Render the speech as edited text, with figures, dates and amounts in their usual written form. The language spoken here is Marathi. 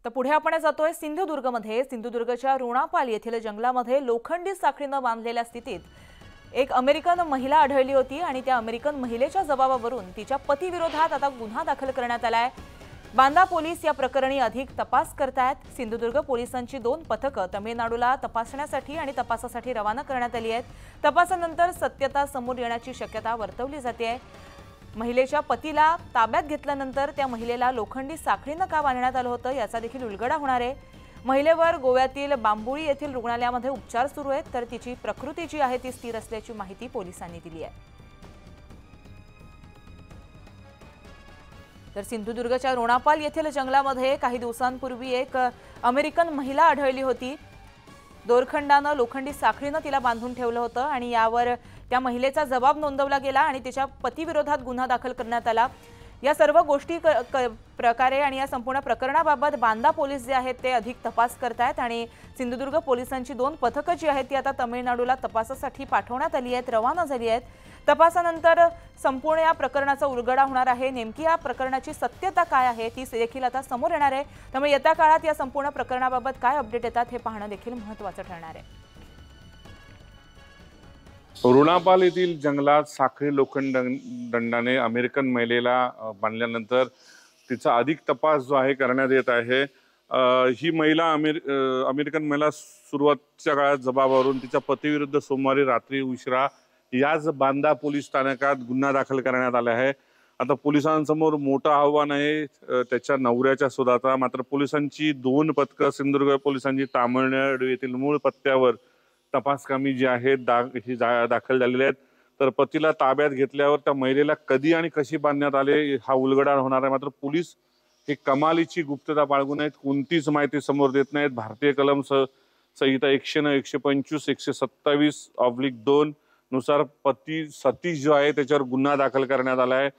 तर पुढे आपण जातोय सिंधुदुर्गमध्ये। सिंधुदुर्गच्या रोणापाल येथील जंगलामध्ये लोखंडी साखळीने बांधलेल्या स्थितीत एक अमेरिकन महिला आढळली होती आणि त्या अमेरिकन महिलेच्या जबाबावरून तिच्या पतीविरोधात आता गुन्हा दाखल करण्यात आलाय। बांदा पोलीस या प्रकरणी अधिक तपास करतायत। सिंधुदुर्ग पोलिसांची 2 पथकं तमिळनाडूला तपासण्यासाठी आणि तपासासाठी रवाना करण्यात आली आहेत। तपासानंतर सत्यता समोर येण्याची शक्यता वर्तवली जाते। महिलेच्या पतीला ताब्यात घेतल्यानंतर त्या महिलेला लोखंडी साखळीने का बांधण्यात आलं होतं याचा देखील उलगडा होणार आहे। महिलेवर गोव्यातील बांबुळी येथील रुग्णालयामध्ये उपचार सुरू आहेत, तर तिची प्रकृती जी आहे ती स्थिर असल्याची माहिती पोलिसांनी दिली आहे। तर सिंधुदुर्गच्या रोणापाल येथील जंगलामध्ये काही दिवसांपूर्वी एक अमेरिकन महिला आढळली होती। दोरखंडाने लोखंडी साखळीने तिला बांधून ठेवलं होतं आणि यावर त्या महिलेचा जबाब नोंदवला गेला आणि तिच्या पतीविरोधात गुन्हा दाखल करण्यात आला। या सर्व गोष्टी प्रकारे आणि या संपूर्ण प्रकरणाबाबत बांदा पोलीस जे आहेत ते अधिक तपास करतायत आणि सिंधुदुर्ग पोलिसांची 2 पथकं जी आहेत ती आता तमिळनाडूला तपासासाठी पाठवण्यात आली आहेत, रवाना झाली आहेत। तपासानंतर संपूर्ण या प्रकरणाचा उलगडा होणार आहे। नेमकी या प्रकरणाची सत्यता काय आहे ती देखील आता समोर येणार आहे। त्यामुळे येत्या काळात या संपूर्ण प्रकरणाबाबत काय अपडेट येतात हे पाहणं देखील महत्त्वाचं ठरणार आहे। रोणापाल येथील जंगलात साखळी लोखंड दंडाने अमेरिकन महिलेला बांधल्यानंतर तिचा अधिक तपास जो आहे करण्यात येत आहे। ही महिला अमेरिकन महिला सुरुवातीच्या काळात जबाबावरून तिच्या पतीविरुद्ध सोमवारी रात्री उशिरा याच बांदा पोलीस स्थानकात गुन्हा दाखल करण्यात आला आहे। आता पोलिसांसमोर मोठं आव्हान आहे त्याच्या नवऱ्याच्या शोधाचा। मात्र पोलिसांची 2 पथकं सिंधुदुर्ग पोलिसांची तामिळनाडू येथील मूळ पत्त्यावर तपास कामी जी आहेत दाखल झालेले आहेत। तर पतीला ताब्यात घेतल्यावर त्या महिलेला कधी आणि कशी बांधण्यात आले हा उलगडा होणार आहे। मात्र पोलीस हे कमालीची गुप्तता बाळगून आहेत, कोणतीच माहिती समोर देत नाहीत। भारतीय कलम संहिता 109, 125, 127/2 नुसार पती सतीश जो आहे त्याच्यावर गुन्हा दाखल करण्यात आला आहे।